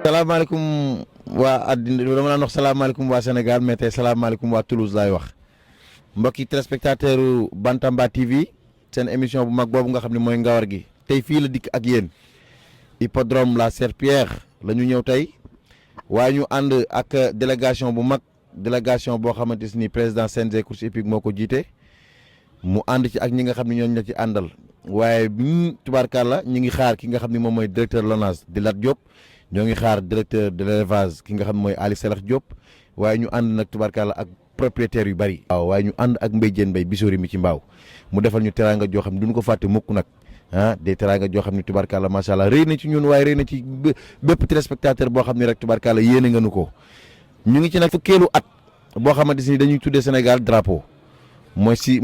salaamaaleykum waa àddina dama naan wax salaamaaleykum waa Sénégal mais tey salaamaaleykum waa Toulouse laay wax mbokki téléspectateur Bantamba TV seen émission bu mag boobu nga xam ne mooy Ngawar gi tey fii la dikk ak yéen hippodrome La Serpillière la ñu ñëw tey waaye ñu ànd ak délégation bu mag délégation boo xamante ni président CNG course hippique moo ko jiite mu ànd ci ak ñi nga xam ne ñooñu la ci àndal waaye bi ñu tubaarkàlla ñu ngi xaar ki nga xam ne moom mooy directeur LONASE di Lat Diop ñoo ngi xaar directeur de l'élevage ki nga xam ne mooy Ali Salax Diop waaye ñu ànd nag tubaarkàlla ak propriétaire yu bari. waaw waaye ñu ànd ak Mbaye Diène Mbaye Bisori mi ci mbaaw mu defal ñu teraanga joo xam ne duñu ko fàtte mukk nag des teraanga joo xam ne tubaarkàlla macha allah rëy na ci ñun waaye rëy na ci bépp téléspectateur boo xam ne rek tubaarkàlla yéene nga nu ko ñu ngi ci nag fukkeelu at boo xamante ni dañuy tuddee Sénégal drapeau mooy si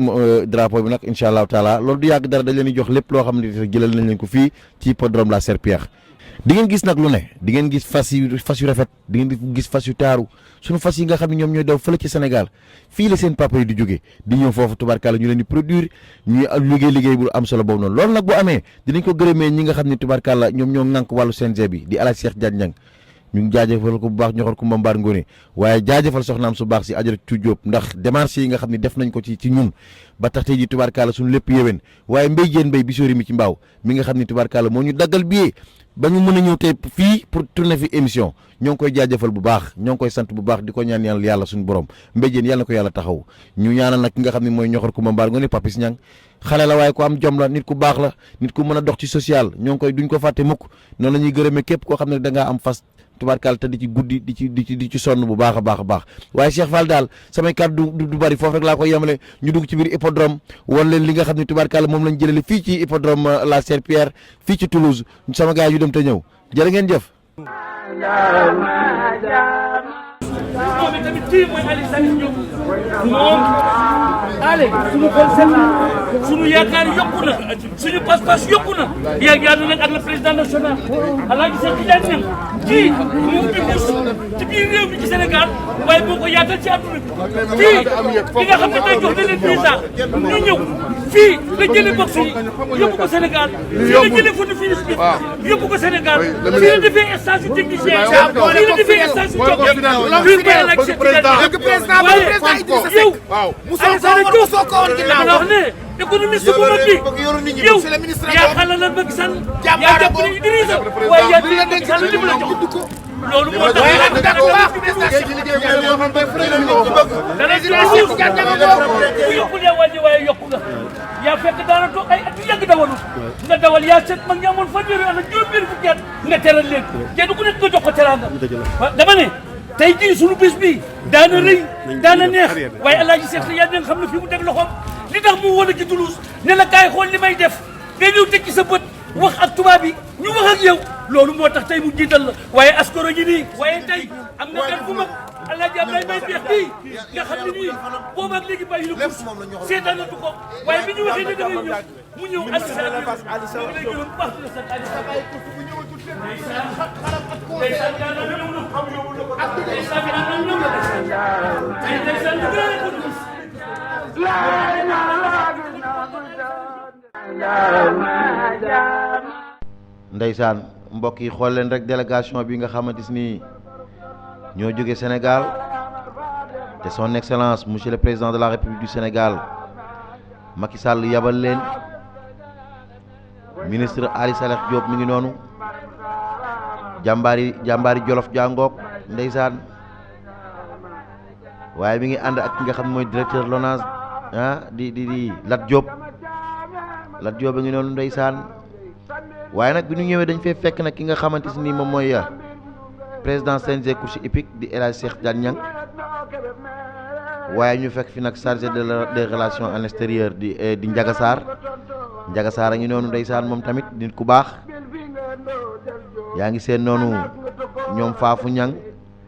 drapeau bi nag incha allahu taala loolu du yàgg dara dañ leen di jox lépp loo xam ne jëlal nañ leen ko fii ci hippodrome La Serpillière di ngeen gis nag lu ne di ngeen gis fas yu rafet di ngeen gis fas yu taaru suñu fas yi nga xam ne ñoom ñooy daw fële ci Sénégal fii la seen papa yi di jóge di ñëw foofu tubaarkàlla ñu leen di produire ñuy liggéey bu am solo boobu noonu loolu nag bu amee dinañ ko gërëmee ñi nga xam ne tubaarkàlla ñoom ñoo ŋànk wàllu CNG bi di Alaaji Cheikh Diagne ñu ngi jaajëfal ko bu baax ñoxor Kumba Mbaar Ngone waaye jaajëfal soxnaam su baax si Ajaratu Diop ndax démarche yi nga xam ne def nañ ko ci ñun ba tax tey ji tubaarkàlla suñu lépp yéwén waaye Mbaye Diène Mbaye Bisori mi ci mbaaw mi nga xam ne tubaarkàlla moo ñu daggal billet ba ñu mën a ñëw tey fii pour tourner fi émission ñoo ngi koy jaajëfal bu baax ñoo ngi koy sant bu baax di ko ñaan yàlla suñu borom Mbaye Diène yàlla na ko yàlla taxaw ñu ñaanal nag ki nga xam ne mooy ñoxor Kumba Mbaar Ngone Papis Niang xale la waaye ku am jom la nit ku baax la nit ku mën a dox ci social ñoo ngi koy duñ ko fàtte mukk noonu la ñuy gërëmee képp koo xam ne da ngaa am fas tubaarkàlla te di ci guddi di ci sonn bu baax a baax waaye Cheikh Fall daal samay kàddu du bari foofu rek laa koy yemale ñu dugg ci biir hippodrome wan leen li nga xam ne tubaarkàlla moom lañ jëlale fii ci hippodrome La Serpillière fii ci Toulouse sama gars yu dem te ñëw jërë ngeen jëf. moom itamit kii mooy Aliou Salif Diop moom ale suñu xol set na suñu yaakaar yokku na suñu pas-pas yokku na yaakaar nag ak le président national Alaaji Cheikh Tidiane Niang kii mu ubbi bourse ci biir réew mi ci Sénégal waaye boo ko yaatal ci àdduna bi kii ki nga xam ne tey jox na leen visa ñu ñëw fii la jëlee box yi yóbbu ko Sénégal fii la jëlee fourni finis bi yóbbu ko Sénégal fii la defee stage yu technicien fii la defee stage yu jox yow dama la wax ne économiste bu mag bi yow yaa xalalal Macky Sall yaa jàppale Idrissa waaye yaa dégg Macky Sall li mu la jox loolu moo tax bu yokkulee wàññi waaye yokku nga yaa fekk daana toog ay at yu yàgg dawalu nga dawal yaa seet mag ñi amoon fanweeri at ak juróom-benn fukki at nga teral leen kenn ku nekk nga jox ko teraanga dama ne tey jii sunu bés bi daana rëy daana neex waaye Alaaji Cheikh Tidiane nga xam ne fii mu teg loxoom li tax mu wala ci Toulouse ne la kaay xool li may def nga ñëw teg ci sa bët wax ak tubaab yi ñu wax ak yow loolu moo tax tey mu jiital la waaye askoro ji nii waaye tey am na gan bu mag Alaaji Ablaye Mbaye Peex bii nga xam ne nii boobu ak léegi bàyyi la course seetaanatu ko waaye bi ñu waxee ne dafay ñëw mu ñëw Aliou Salif lay gërëm baax na sant Aliou Salif ndeysaan gaana ñëw na ak ndeysaan bi am na ñëw na ay ndeysaan ñu gën a ko dus ndeysaan mbokk yi xool leen rek délégation bi nga xamante ni ñoo jóge Sénégal te son excellence monsieur le président de la République du Sénégal Macky Sall yabal leen ministre Ali Salax Diop mi ngi noonu jàmbaari Jolof jàngook ndeysaan waaye mi ngi ànd ak ki nga xam ne mooy directeur LONASE di Lat Diop a ngi noonu ndeysaan waaye nag bi ñu ñëwee dañ fee fekk nag ki nga xamante ni moom mooy président CNG course hippique di El Hadji Cheikh Diagne Niang waaye ñu fekk fi nag chargé des relations à l'extérieur di Ndiaga Sarr a ngi noonu ndeysaan moom tamit nit ku baax yaa ngi seen noonu ñoom Faafu Niang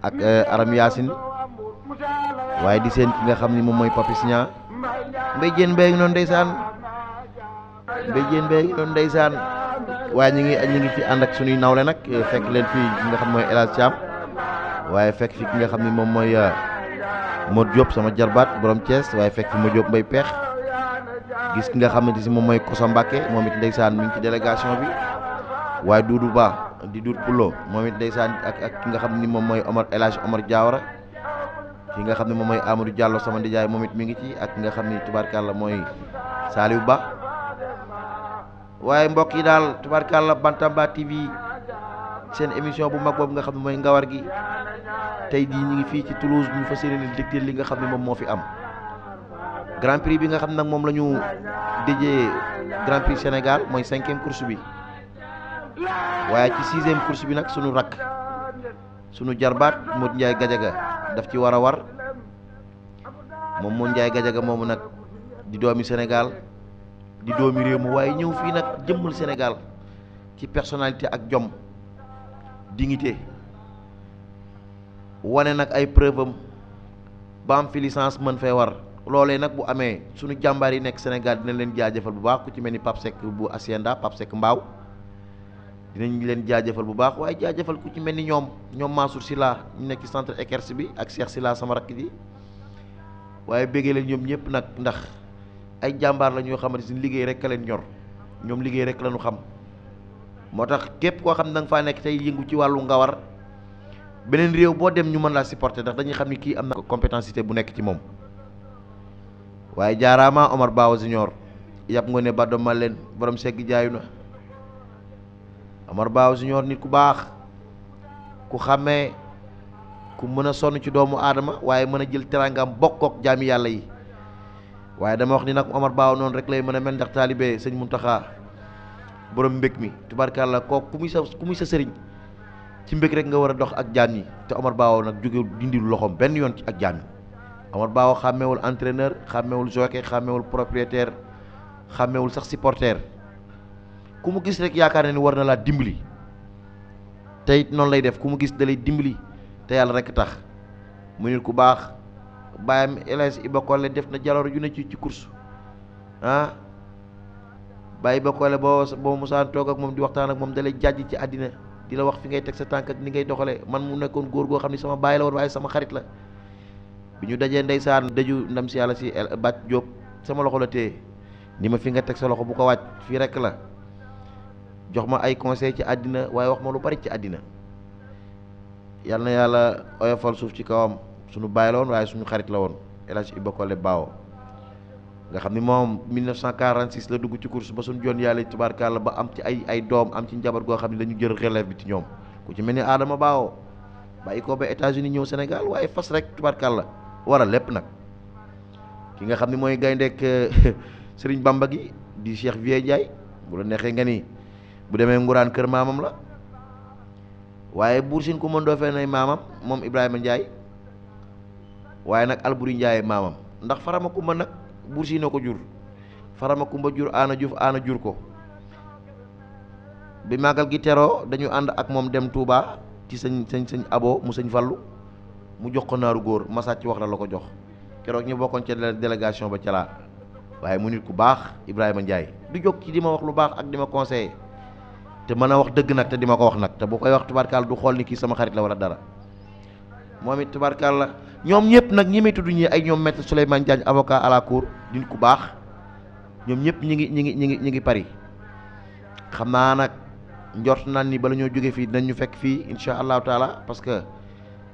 ak Aram Yacine waaye di seen ki nga xam ni moom mooy Papis Niang Mbaye Diène Mbaye ngi noonu ndeysaan waaye ñu ngi fi ànd ak suñuy nawle nag fekk leen fii nga xam mooy El Hadji Thiam waaye fekk fi ki nga xam ne moom mooy Modou Diop sama jarbaat borom Thiès waaye fekk fi Modou Diop mbay peex gis ki nga xamante si moom mooy Kosa Mbacke moom it ndeysaan mi ngi ci délégation bi waaye Doudou Ba di Doudou Poulo moom it ndeysaan ak ki nga xam ni moom mooy El Hadj Omar Diawara ki nga xam ne moom mooy Amadou Diallo sama ndijaay moom it mi ngi ci ak ki nga xam ni tubaarkàlla mooy Saliou Ba waaye mbokk yi daal tubaarkàlla Bantamba TV seen émission bu mag boobu nga xam ne mooy ngawar gi tey jii ñu ngi fii ci Toulouse ñu fas yéene dégtal li nga xam ne moom moo fi am Grand Prix bi nga xam nag moom la ñu déjee Grand Prix Sénégal mooy 5e course bi waaye ci 6e course bi nag sunu rakk sunu jarbaat Modou Ndiaye Gadiaga daf ci war a war moom Modou Ndiaye Gadiaga moomu nag di doomi Sénégal di doomi réew mi waaye ñëw fii nag jëmmal Sénégal ci personnalité ak jom dignité wane nag ay preuve am ba am fi licence mën fee war loolee nag bu amee sunu jàmbaar yi nekk Sénégal dinañ leen jaajëfal bu baax ku ci mel ni Pape Seck bu Hacienda Pape Seck Mbaaw dinañ leen jaajëfal bu baax waaye jaajëfal ku ci mel ni ñoom Mansour Sylla ñu nekk ci centre Ekers bi ak Cheikh Sylla sama rakk ji waaye béggee leen ñoom ñëpp nag ndax ay jàmbaar la ñoo xamante ni liggéey rek ka leen ñor ñoom liggéey rek la ñu xam moo tax képp koo xam ne da nga faa nekk tey yëngu ci wàllu ngawar beneen réew boo dem ñu mën laa supporter ndax dañuy xam ni kii am na compétence bu nekk ci moom waaye jaaraama Omar Bawa Junior yàpp nga ne baddo ma leen borom segg jaayu na Omar Bawa Junior nit ku baax ku xàmmee ku mën a sonn ci doomu aadama waaye mën a jël teraangam bokkook jaami yàlla yi waaye dama wax ni nag Omar Bawa noonu rek lay mën a mel ndax taalibe sëñ Muntaxa borom mbég mi tubaarkàlla kooku ku muy sa sëriñ ci mbég rek nga war a dox ak jaam ñi te Omar Bawa nag jóge dindilu loxoom benn yoon ci ak jaam ñi Omar Bawa xàmmewul entraîneur xàmmewul jockey xàmmewul propriétaire xàmmewul sax supporter ku mu gis rek yaakaar na ni war na laa dimbali te it noonu lay def ku mu gis da lay dimbali te yàlla rek tax mu nit ku baax bàyyam Elhadji Iba Collé def na jaloor ju ne ci course ah bàyyi Iba Collé boo musaan toog ak moom di waxtaan ak moom da lay jàjj ci àddina di la wax fi ngay teg sa tànk ak ni ngay doxalee man mu nekkoon góor goo xam ne sama baay la woon waaye sama xarit la bi ñu dajee ndeysaan daju ndam si yàlla si Bac Diop sama loxo la téye ni ma fi nga teg sa loxo bu ko wàcc fii rek la jox ma ay conseil ci àddina waaye wax ma lu bari ci àddina yal na yàlla oyofal suuf ci kawam suñu baay la woon waaye suñu xarit la woon Elhadji Iba Collé Bawo nga xam ni moom 1946 la dugg ci course ba suñu joon yàlla tubaarkàlla ba am ci ay doom am ci njaboot goo xam ne dañu jël relève bi ci ñoom ku ci mel ni Adama Bawo bàyyi ko ba États-Unis ñëw Sénégal waaye fas rek tubaarkàlla waral lépp nag ki nga xam ne mooy gayndeek Sëriñ Bamba gi di Cheikh Vieux Ndiaye bu la neexee nga ni bu demee nguraan kër maamam la waaye Buur Sine ku mën doo fee nay maamam moom Ibrahima Ndiaye waaye nag Alburi Ndiaye maamam ndax Farama Kumba nag Buur Sine ko jur Farama Kumba jur Aana Diouf Aana jur ko bi màggal gi teroo dañu ànd ak moom dem Touba ci sëñ Abo mu sëñ Fallu mu jox ko naaru góor masaat ci wax la ko jox keroog ñu bokkoon ca délégation ba calaa waaye mu nit ku baax Ibrahima Ndiaye du jóg ci di ma wax lu baax ak di ma conseiller te mën a wax dëgg nag te di ma ko wax nag te bu koy wax tubaarkaal du xool ni kii sama xarit la wala dara moom it tubaarkaal la ñoom ñëpp nag ñi may tudd ñi ay ñoom maître Souleymane Diagne avocat à la cour di nit ku baax ñoom ñëpp ñi ngi Paris xam naa nag njort naan ni bala ñoo jóge fii dinañ ñu fekk fii insha allahu taala parce que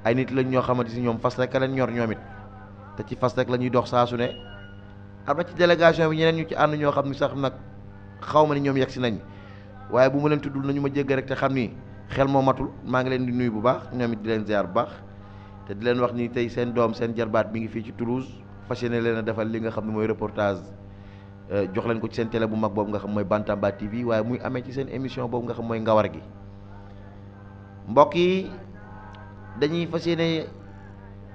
ay nit lañ ñoo xamante si ñoom fas rek a leen ñor ñoom it te ci fas rek la ñuy dox saa su ne am na ci délégation bi ñeneen ñu ci ànd ñoo xam ni sax nag xaw ma ni ñoom yegg si nañ waaye bu ma leen tuddul nañu ma jégg rek te xam ni xel moo matul maa ngi leen di nuyu bu baax ñoom it di leen ziar bu baax te di leen wax ni tey seen doom seen jarbaat mi ngi fii ci Toulouse fas yéene leen a defal li nga xam ne mooy reportage jox leen ko ci seen télé bu mag boobu nga xam mooy Bantamba TV waaye muy amee ci seen émission boobu nga xam mooy ngawar gi mbokk yi dañuy fas yéene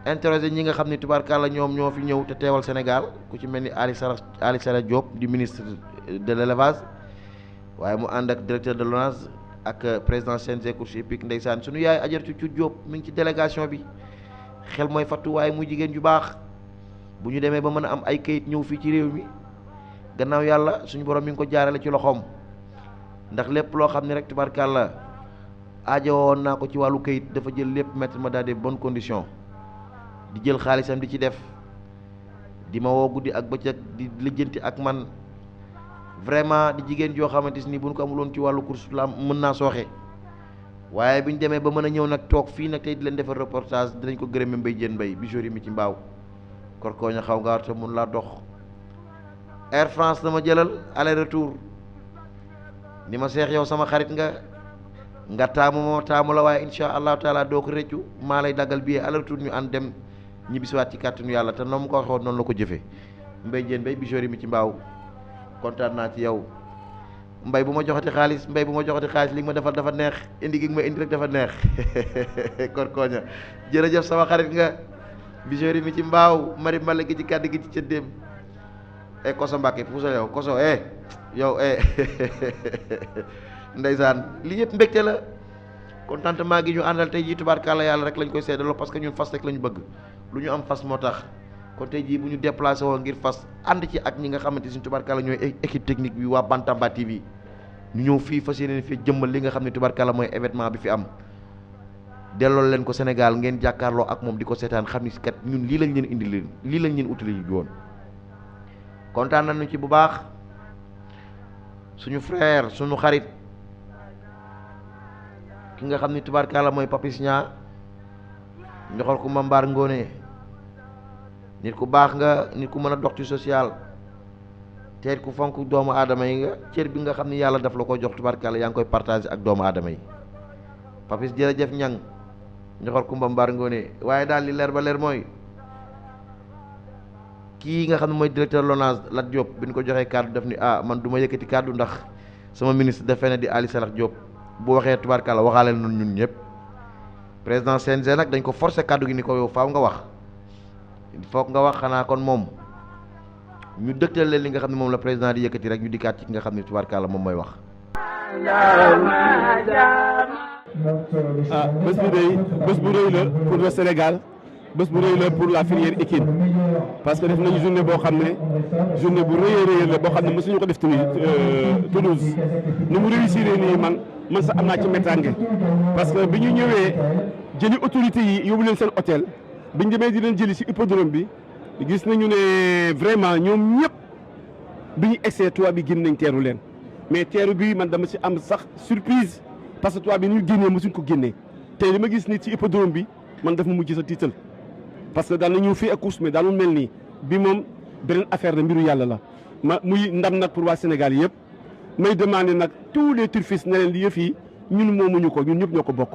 interroger ñi nga xam ne tubaarkàlla ñoom ñoo fi ñëw te teewal Sénégal ku ci mel ni Ali Sara Diop di ministre de l'élevage waaye mu ànd ak directeur de l'ONAS ak président CNG course hippique ndeysaan suñu yaay Ajaratu Cuut Diop mi ngi ci délégation bi xel mooy fattu waaye muy jigéen ju baax bu ñu demee ba mën a am ay kayit ñëw fii ci réew mi gannaaw yàlla suñu borom mi ngi ko jaarale ci loxoom ndax lépp loo xam ne rek tubaarkàlla aajo woon naa ko ci wàllu kayit dafa jël lépp mettre ma dans des bonnes conditions di jël xaalisam di ci def di ma woo guddi ak bëccëg di lijjanti ak man vraiment di jigéen joo xamante ni bu ñu ko amuloon ci wàllu course la mën naa sooxe waaye bi ñu demee ba mën a ñëw nag toog fii nag tey di leen defar reportage dinañ ko gërëme Mbaye Diène Mbaye bijouterie mi ci mbaaw korkooña xaw nga te mun laa dox Air France dama jëlal aller retour ni ma seex yow sama xarit nga taamu moo taamu la waaye insha allahu taala doo ko rëccu maa lay daggal billet aller retour ñu ànd dem ñibbisiwaat ci kàttanu yàlla te noonu mu ko waxoon noonu la ko jëfee Mbaye Diène Mbaye bijouterie mi ci mbaaw kontaan naa ci yow mbay bu ma joxati xaalis li nga ma defal dafa neex indi gi nga ma indi rek dafa neex korkooña jërëjëf sama xarit nga bijouterie mi ci mbaaw mari mbale gi ci kàddu gi ci cëddeem koso Mbàkke puusa yow koso yow ndeysaan li yëpp mbégte la contentement gi ñu àndal tey jii tubaarkàlla yàlla rek lañ koy seedaloo parce que ñun fas rek lañu bëgg lu ñu am fas moo tax kon tey jii bu ñu déplacé woo ngir fas ànd ci ak ñi nga xamante ni tubaarkàlla ñooy équipe technique bi waa Bantamba TV ñu ñëw fii fas yéeneen fi jëmmal li nga xam ne tubaarkàlla mooy événement bi fi am delloo leen ko Sénégal ngeen jàkkaarloo ak moom di ko seetaan xam ni kat ñun lii lañ leen indi leen lii lañ leen utali ñu woon kontaan nañu ci bu baax suñu frère suñu xarit ki nga xam ni tubaarkàlla mooy Papis Nia njoxal ko Mambaar Ngoone nit ku baax nga nit ku mën a dox ci social te ku fonk doomu aadama yi nga cër bi nga xam ni yàlla daf la ko jox tubaarkàlla yaa ngi koy partager ak doomu aadama yi Papis jërëjëf ñang njoxal ko Mambaar Ngoone waaye daal li leer ba leer mooy kii nga xam ne mooy directeur LONASE Lat Diop bi ñu ko joxee kàddu def ni man du ma yëkkati kàddu ndax sama ministre dafee ne di Ali Salax Diop bu waxee tubaarkàlla waxaaleel noonu ñun ñëpp président CNG nag dañ ko forcer kàddu gi ni ko yow faaw nga wax foog nga wax xanaa kon moom ñu dëgtal leen li nga xam ne moom la président di yëkkati rek ñu dikkaat ci ki nga xam ne tubaarkàlla moom mooy wax. bés bu rëy la pour le Sénégal bés bu rëy la pour la filière équine parce que def nañu journée boo xam ne journée bu rëy la boo xam ne mësuñu ko def Toulouse nu mu réussir nii man sax am naa ci méttange parce que bi ñu ñëwee jëli autorités yi yóbbu leen seen hôtel bi ñu demee di leen jëli ci hippodrome bi gis nañu ne vraiment ñoom ñëpp bi ñu egsee tubaab bi génn nañ teeru leen mais teeru bi man dama ci am sax surprise parce que tubaab bi ni ñu génnee mësuñ ko génnee tey li ma gis ni ci hippodrome bi man daf ma mujj sa tiital parce que daan na ñëw fii ak course mais daanu mel nii bi moom beneen affaire la mbiru yàlla la muy ndam nag pour waa Sénégal yëpp may demandé nag tous les turfistes ne leen di yëf yi ñun moomuñu ko ñun ñëpp ñoo ko bokk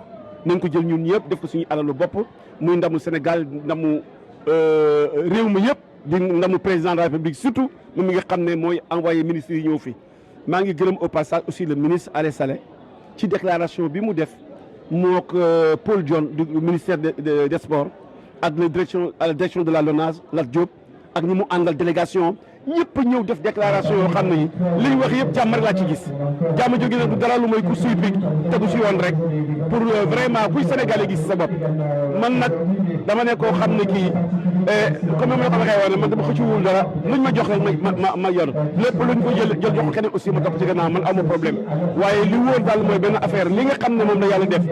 nañ ko jël ñun ñëpp def ko suñu alalu bopp muy ndamu Sénégal ndamu réew mi yëpp di ndamu président de la République surtout moom mi nga xam ne mooy envoyé ministre yi ñëw fi maa ngi gërëm au passage aussi le ministre Alé Saleh ci déclaration bi mu def mook Paul Dione du ministère des sports ak la direction de la LONASE Lat Diop ak ñi mu àndal délégation ñëpp ñëw def déclaration yoo xam ne yi li ñu wax yëpp jàmm rek laa ci gis jàmm jóge nag du dara lu mooy course hippique tegu si yoon rek pour vraiment kuy Sénégalais gis sa bopp man nag dama ne koo xam ne kii comme ni ma la ko waxee woon man dama xëccuwul dara luñ ma jox rek ma yor lépp luñ ko jël jox ko keneen aussi ma topp ci gannaaw man amu problème waaye li wóor daal mooy benn affaire li nga xam ne moom la yàlla def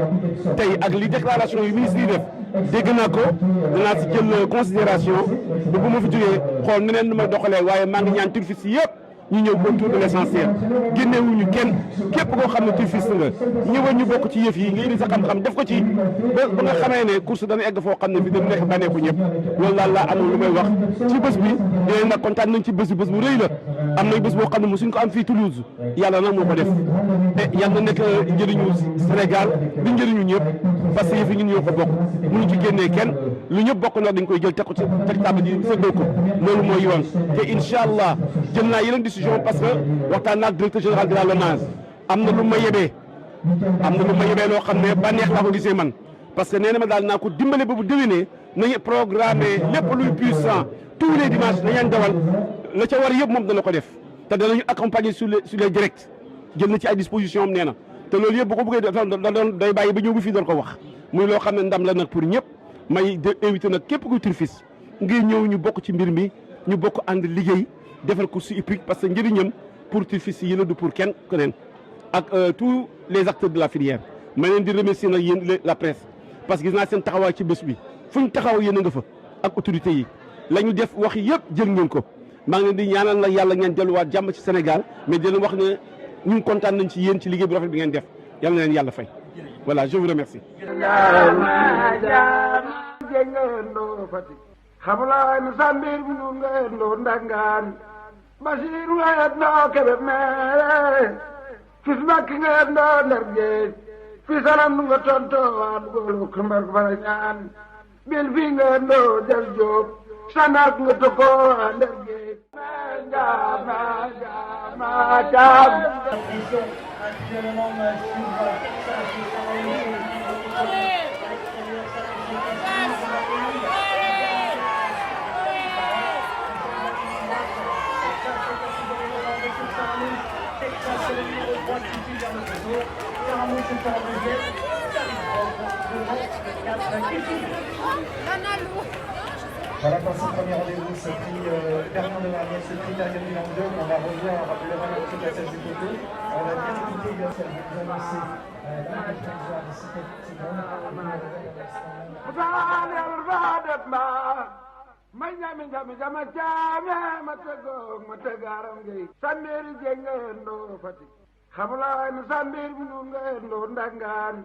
tey ak li déclaration yu ministre yi def dégg naa ko danaa si jël considération bu ma fi jógee xool neneen nu may doxalee waaye maa ngi ñaan turfiste yëpp ñu ñëw autour de l'essentiel génnewuñu kenn képp koo xam ne turfiste nga ñëwal ñu bokk ci yëf yi nga indi sa xam-xam def ko ci ba nga xamee ne course dana egg foo xam ne fi dana nekk bànneeku ñëpp loolu daal laa amoon lu may wax ci bés bi dinañ nag kontaan nañ ci bés bi bés bu rëy la am nañ bés boo xam ne mosuñ ko am fii Toulouse yàlla nag moo ko def te yàlla nekk njëriñu Sénégal di njëriñu ñëpp parce que yëf yi ñun ñoo ko bokk mënuñ ci génnee kenn lu ñëpp bokk nag dañ koy jël teg ko ci teg table ji séddoo ko loolu mooy yoon te incha allah jël naa yeneen décision parce que waxtaan naa directeur général de la LONASE am na lu ma yebee loo xam ne bànneex laa ko gisee man parce que nee na ma daal naa ko dimbale ba bu déwénee nañu programmer lépp luy puissant tous les dimanches nañu dawal la ca war yëpp moom dana ko def te danañu accompagner sur les directs jël na ci ay disposition am nee na te loolu yëpp bu ko bëggee doon day bàyyi ba ñëw bi fii doon ko wax muy loo xam ne ndam la nag pour ñëpp may invité nag képp kuy turfiste ngir ñëw ñu bokk ci mbir mi ñu bokk ànd liggéey defal course hippique parce que njëriñam pour turfiste yi la du pour kenn keneen ak tous les acteurs de la filière ma leen di remercier nag yéen la presse parce que gis naa seen taxawaay ci bés bi fu ñu taxaw yéen a nga fa ak autorités yi la ñu def wax yëpp jël ngeen ko maa ngi leen di ñaanal nag yàlla ngeen delluwaat jàmm ci Sénégal mais di leen wax ne ñun kontaan nañ ci yéen ci liggéey bu rafet bi ngeen def yàlla na leen yàlla fay voilà je vous remercie. xamulaay nu sambir bi nu ngeen ndoo ndangaan Basiir ngeen ndoo kebe meere fis makki ngeen ndoo ndar géej fi salam nu nga tonto waa dugolo kumbar ko fara ñaan bil fi ngeen ndoo del joob sanar nga tokko waa ndar géej jaama jaama jaam Voilà pour ce premier rendez-vous, ce prix Bernard de Marnier, ce prix Daniel Milan 2, on va revoir le Renault toute la scène du côté. On va bien écouter bien sûr, vous annoncer la prévision d'ici quelques secondes. may ñami ñami jama jaame ma tego ma tegaram gi sambiri jengeen do Fatick xamulaay nu sambir bi nu ngeen do ndangaan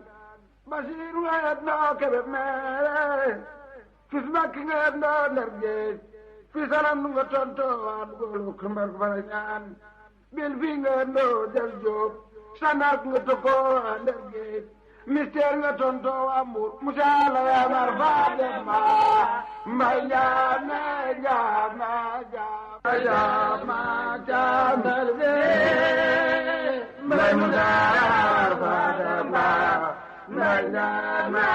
Basiir ngeen do kebe meere fis makki ngeen do ndar géej fi salam nu nga tonto waa dugolo kumbar ko fara ñaan bil fi ngeen do del joob sanar nga tokko waa ndar géej mystère nga tonto waa Mbuur musala ya mar faade ma mbay jaame jaama jaama jaamel be mbay musala faade ma mbay jaame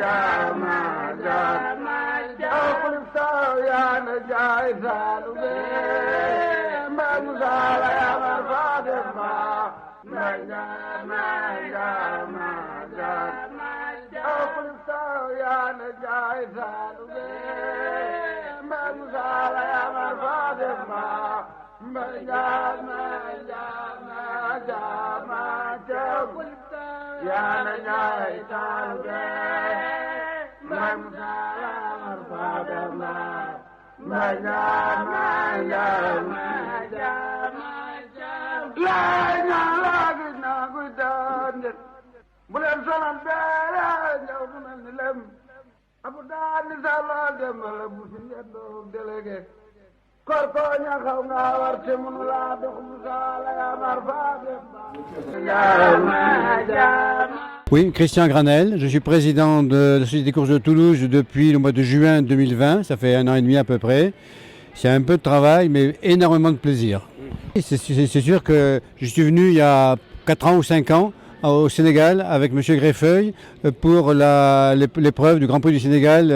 jaama jaama jaama saw yaa na jaay saalu be mbay musala ya mar faade ma mbay jaame jaama bu leen sonal dara ñëw du mel ni lem abu daal ni sala dem la bu fi yendoo délégué kor ko ña xaw nga war te mënu laa dox mu sala ya mar faa dem Oui, Christian Granel, je suis président de la Société des courses de Toulouse depuis le mois de juin 2020, ça fait 1 an et demi à peu près. C'est un peu de travail mais énormément de plaisir. C'est sûr que je suis venu il y a 4 ans ou 5 ans au Sénégal avec M. Greffeuil pour l'épreuve du Grand Prix du Sénégal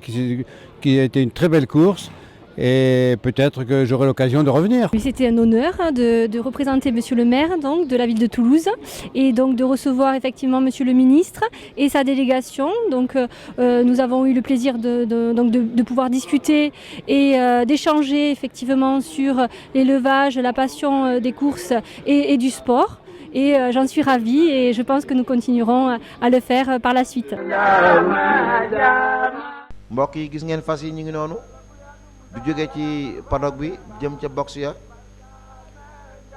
qui a été une très belle course et peut-être que j'aurai l'occasion de revenir. C'était un honneur de représenter Monsieur le maire donc, de la ville de Toulouse et donc de recevoir effectivement Monsieur le ministre et sa délégation. Donc, nous avons eu le plaisir de pouvoir discuter et d'échanger effectivement sur l'élevage, la passion des courses et du sport. Et j'en suis ravie et je pense que nous continuerons à le faire par la suite. mbokk yi gis ngeen fas yi ñu ngi noonu du jóge ci paddock bi jëm ca box ya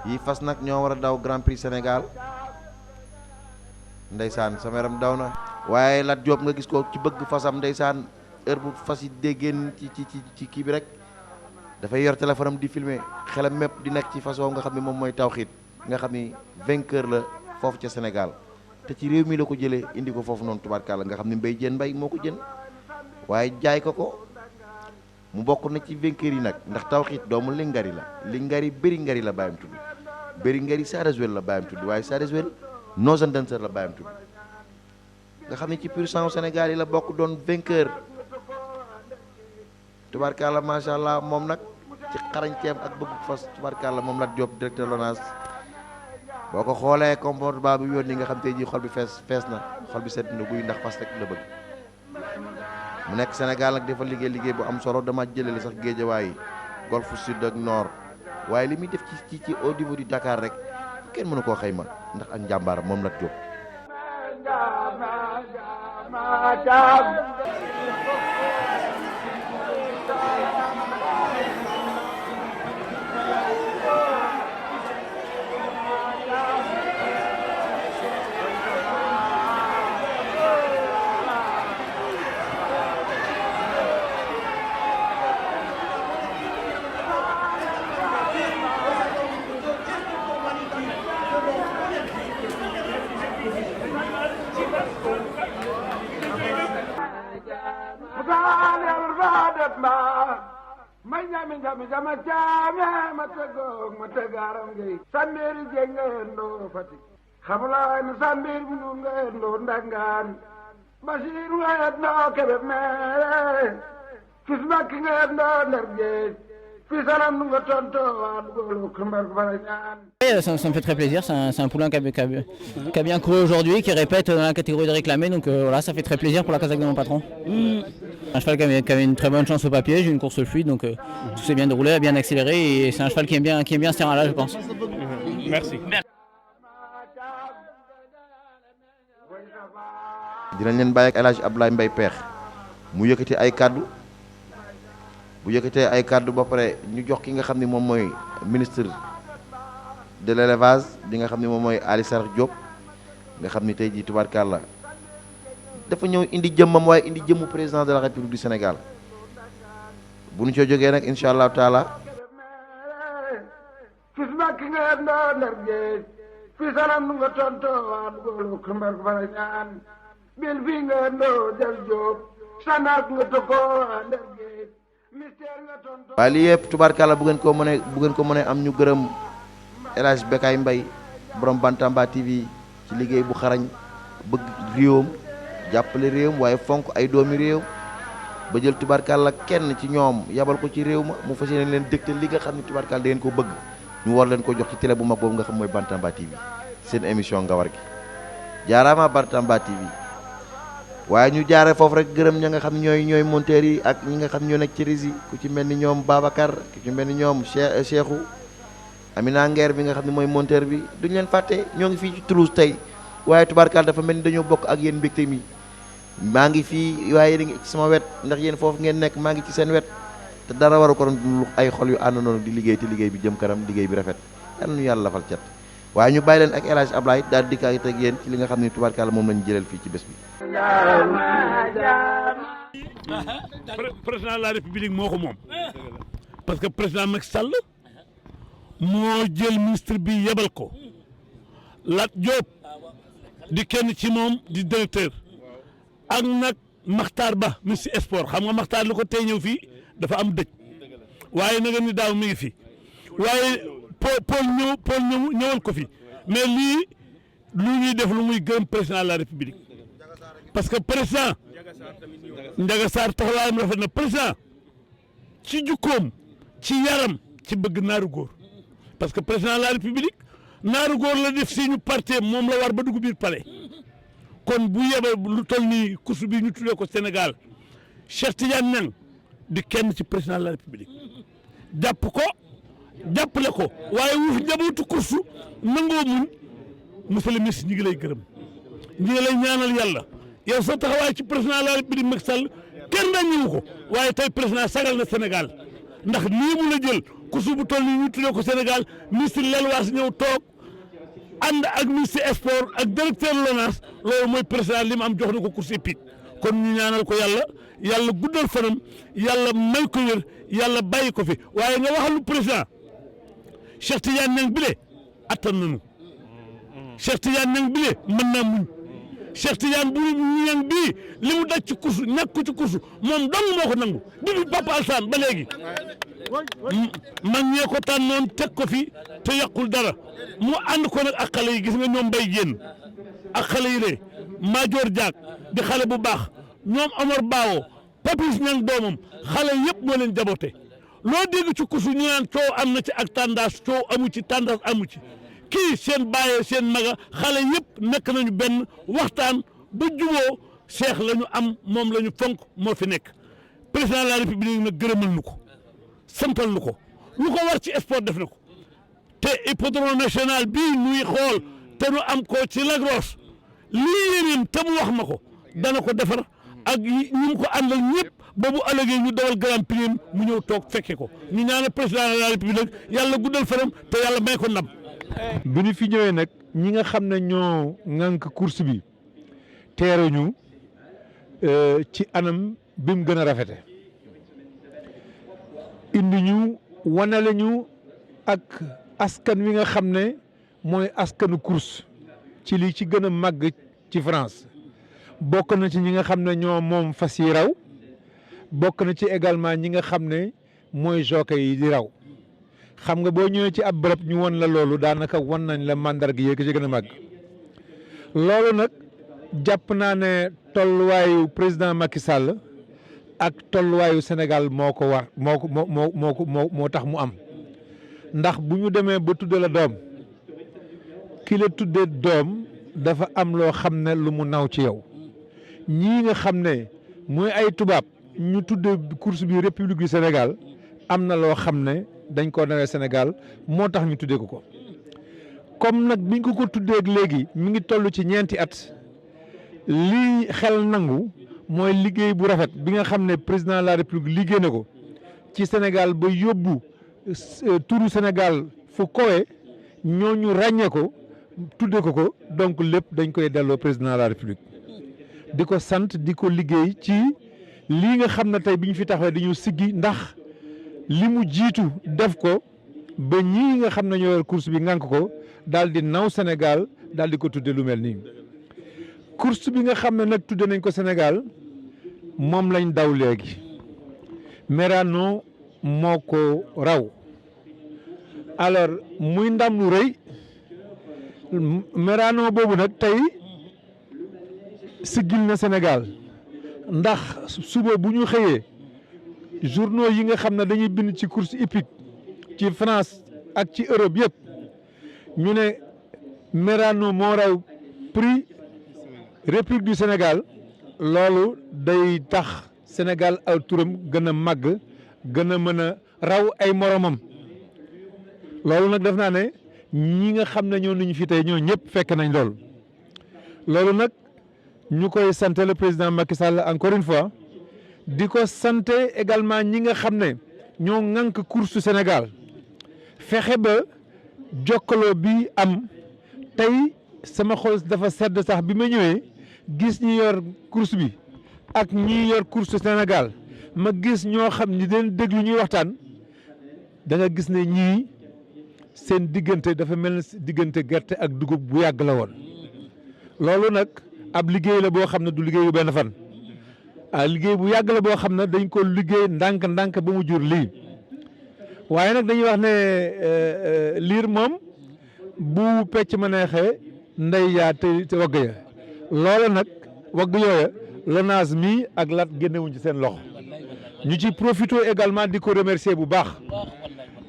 yi fas nag ñoo war a daw Grand Prix Sénégal ndeysaan sama yaram daw na waaye Lat Diop nga gis ko ci bëgg fasam ndeysaan heure bu fas yi déggeen ci kii bi rek dafay yor téléphone am di filmer xelam mépp di nekk ci fas woowu nga xam ne moom mooy Tawxiit nga xam ni vainqueur la foofu ca Sénégal te ci réew mi la ko jëlee indi ko foofu noonu tubaarkàlla nga xam ni Mbaye Diène Mbaye moo ko jën waaye jaay ko mu bokk na ci vainqueur yi nag ndax Tawxiit doomu Lingari la Lingari bëri ngari la bàyyam tudd bëri ngari Sareswel la bàyyam tudd waaye Sareswel Nozan Dancer la bàyyam tudd nga xam ne ci pur sang Sénégal yi la bokk doon vainqueur tubaarkàlla macha allah moom nag ci xarañteem ak bëgg fas tubaarkàlla moom Lat Diop directeur LONASE boo ko xoolee comportement bi yoon yi nga xam tey jii xol bi fees na xol bi sedd na guy ndax fas rek la bëgg mu nekk Sénégal nag dafa liggéey bu am solo dama jëlale sax Géejawaay Golf Sud ak Nord waaye li muy def ci au niveau du Dakar rek kenn mënu koo xayma ndax ak njàmbaaram moom Lat Diop may ñami ñami jama jaame ma tegoog ma tegaram ngay sambiri jengeen doo Fatick xamulaay no sambir mi nun ngeen doo ndangaan Basiru ngeen doo kebe meere fis makki ngeen doo Ndar Géej fis alam nu nga tonto waa dugolo kumbar ko fara ñaan. Ça me fait très plaisir, c'est un poulain qui a bien couru aujourd'hui, qui répète dans la catégorie de réclamé, donc voilà, ça fait très plaisir pour la casaque de mon patron. Un cheval qui avait une très bonne chance au papier, j'ai une course fluide, donc tout s'est bien déroulé, a bien accéléré, et c'est un cheval qui aime bien ce terrain-là, je pense. Merci. dinañ leen bàyyi ak El Hadj Abdoulaye Mbaye Peex mu yëkkati ay kaddu bu yëkkatee ay kaddu ba pare ñu jox ki nga xam ne moom mooy ministre de l'élevage bi nga xam ne moom mooy Aly Sarr Diop nga xam ni tey jii tubaarkàlla dafa ñëw indi jëmmam waaye indi jëmmu président de la République du Sénégal bu ñu soo jógee nag incha allahu taala. fis makki ngeen doo Ndar Géej fis alam nu nga tonto waa dugolo kumbar ko fara ñaan bil fii ngeen doo Del Diop sanak nga tokkoo waa Ndar Géej mystère nga tonto. waaye lii yëpp tubaarkàlla bu ngeen ko mënee am ñu gërëm El Hadj Bekay Mbaye borom Bantamba TV ci liggéey bu xarañ bëgg réewam jàppale réewam waaye fonk ay doomi réew ba jël tubaarkàlla kenn ci ñoom yabal ko ci réew ma mu fas yéene leen dégtal li nga xam ne tubaarkàlla da ngeen ko bëgg ñu war leen ko jox ci télé bu mag boobu nga xam mooy Bantamba TV seen émission Ngawar gi jaaraama Bantamba TV waaye ñu jaare foofu rek gërëm ña nga xam ñooy monteurs yi ak ñi nga xam ñoo nekk ci régie ku ci mel ni ñoom Babacar ku ci mel ni ñoom Cheikhou Amina Nguer bi nga xam ne mooy monteur bi duñ leen fàtte ñoo ngi fii ci Toulouse tey waaye tubaarkàlla dafa mel ni dañoo bokk ak yéen mbégte mi maa ngi fii waaye yéen a ngi ci sama wet ndax yéen foofu ngeen nekk maa ngi ci seen wet te dara waru ko doon ay xol yu ànd noonu di liggéey te liggéey bi jëm kanam liggéey bi rafet yàlla nu yàlla lafal cat waaye ñu bàyyi leen ak El Hadj Ablaye daal di dikkaat ak yéen ci li nga xam ne tubaarkàlla moom lañu jëleel fii ci bés bi. président de la république moo ko moom parce que président Macky Sall moo jël ministre bi yebal ko Lat Diop di kenn ci moom di directeur ak nag Makhtar Ba ministre sport xam nga Makhtar lu ko tey ñëw fii dafa am dëj waaye nag ni daaw mi ngi fi waaye Paul ñëwal ko fi mais lii lu ñuy def lu muy gërëm président de la république parce que président Ndiaga Sarr taxawaayam rafet na président ci jukkoom ci yaram ci bëgg naaru góor parce que président de la république naaru góor la def si ñu parti moom la war ba dugg biir palais kon bu yebal lu toll nii course bi ñu tuddee ko Sénégal Cheikh Tidiane Niang di kenn ci président de la république jàpp ko jàppale ko waaye wuuf njabootu course nangoo muñ monsieur le ministre ñi ngi lay gërëm ñi ngi lay ñaanal yàlla yow sa taxawaay ci président de la république Macky Sall kenn dañu ko waaye tey président sagal na Sénégal ndax lii mu la jël course bu toll nii ñu tuddee ko Sénégal ministre l'élevage ñëw toog ànd ak ministre sport ak directeur LONASE loolu mooy président li mu am jox na ko course épique kon ñu ñaanal ko yàlla guddal fanam yàlla may ko wér yàlla bàyyi ko fi waaye nga waxal lu président Cheikh Tidiane Niang bile attan nañu Cheikh Tidiane Niang bile mën naa muñ Cheikh Tidiane bu Niang bii li mu daj ci course ñàkk ko ci course moom dong moo ko nangu depuis Papa Alsane ba léegi mag ñee ko tànnoon teg ko fi te yàqul dara mu ànd ko nag ak xale yi gis nga ñoom Mbaye Diène ak xale yi de Madior Diak di xale bu baax ñoom Omar Bawo Papis Niang doomam xale yëpp moo leen jaboote loo dégg ci course ñu naan coow am na ci ak tendance coow amu ci tendance amu ci kii seen bàyyee seen maga xale yëpp nekk nañu benn waxtaan ba juboo Cheikh la ñu am moom la ñu fonk moo fi nekk président de la république nag gërëmal nu ko santal nu ko lu ko war ci sport def na ko te hippodrome national bii nuy xool te nu am ko ci Lagos lii yéeneen te mu wax ma ko dana ko defar ak ñi mu ko àndal ñëpp ba bu ëllëgee ñu dawal grand prix mu ñëw toog fekke ko ñu ñaanal président de la république yàlla guddal fanam te yàlla may ko ndam. bi ñu fi ñëwee nag ñi nga xam ne ñoo ŋànk course bi teeruñu ci anam bi mu gën a rafete indi ñu wanale ñu ak askan wi nga xam ne mooy askanu course ci li ci gën a màgg ci France bokk na ci ñi nga xam ne ñoo moom fas yi raw bokk na ci également ñi nga xam ne mooy jockey yi di raw xam nga boo ñëwee ci ab bërëb ñu won la loolu daanaka won nañ la mandarga yi ci gën a màgg loolu nag jàpp naa ne tolluwaayu président Macky Sall ak tolluwaayu Sénégal moo ko war moo tax mu am ndax bu ñu demee ba tudde la doom ki la tuddee doom dafa am loo xam ne lu mu naw ci yow ñii nga xam ne mooy ay tubaab ñu tuddee course bi République du Sénégal am na loo xam ne dañ ko nawee Sénégal moo tax ñu tuddee ko comme nag biñ ko tuddee léegi mi ngi toll ci ñeenti at lii xel nangu mooy liggéey bu rafet bi nga xam ne président de la République liggéey na ko ci Sénégal ba yóbbu turu Sénégal fu kowe ñooñu ràññee ko tuddee ko donc lépp dañ koy delloo président de la République di ko sant di ko liggéey ci lii nga xam ne tey bi ñu fi taxawee dañu siggi ndax li mu jiitu def ko ba ñii nga xam ne ñoo yor course bi ngànk ko daal di naw Sénégal daal di ko tudde lu mel nii course bi nga xam ne nag tudde nañ ko Sénégal moom lañ daw léegi Merano moo ko raw alors muy ndam lu rëy Merano boobu nag tey siggil na Sénégal ndax suba bu ñu xëyee journaux yi nga xam ne dañuy bind ci course hippique ci France ak ci Europe yëpp ñu ne Merano moo raw prix République du Sénégal loolu day tax Sénégal aw turam gën a màgg gën a mën a raw ay moromam loolu nag def naa ne ñi nga xam ne ñoo nañu fi tey ñoo ñëpp fekk nañ loolu nag ñu koy sant le président Macky Sall encore une fois di ko sant également ñi nga xam ne ñoo ŋànk course Sénégal fexe ba jokkaloo bi am tey sama xol dafa sedd sax bi ma ñëwee gis ñi yor course bi ak ñi yor course Sénégal ma gis ñoo xam ni den déglu ñuy waxtaan da nga gis ne ñii seen diggante dafa mel ne diggante gerte ak dugub bu yàgg la woon loolu nag ab liggéey la boo xam ne du liggéeyu benn fan liggéey bu yàgg la boo xam ne dañ ko liggéey ndànk-ndànk ba mu jur lii waaye nag dañuy wax ne liir moom bu pecc ma neexee ndey yaa te wagg ya loola nag wagg yooya LONASE mi ak lat génnewuñ ci seen loxo ñu ci profité également di ko remercier bu baax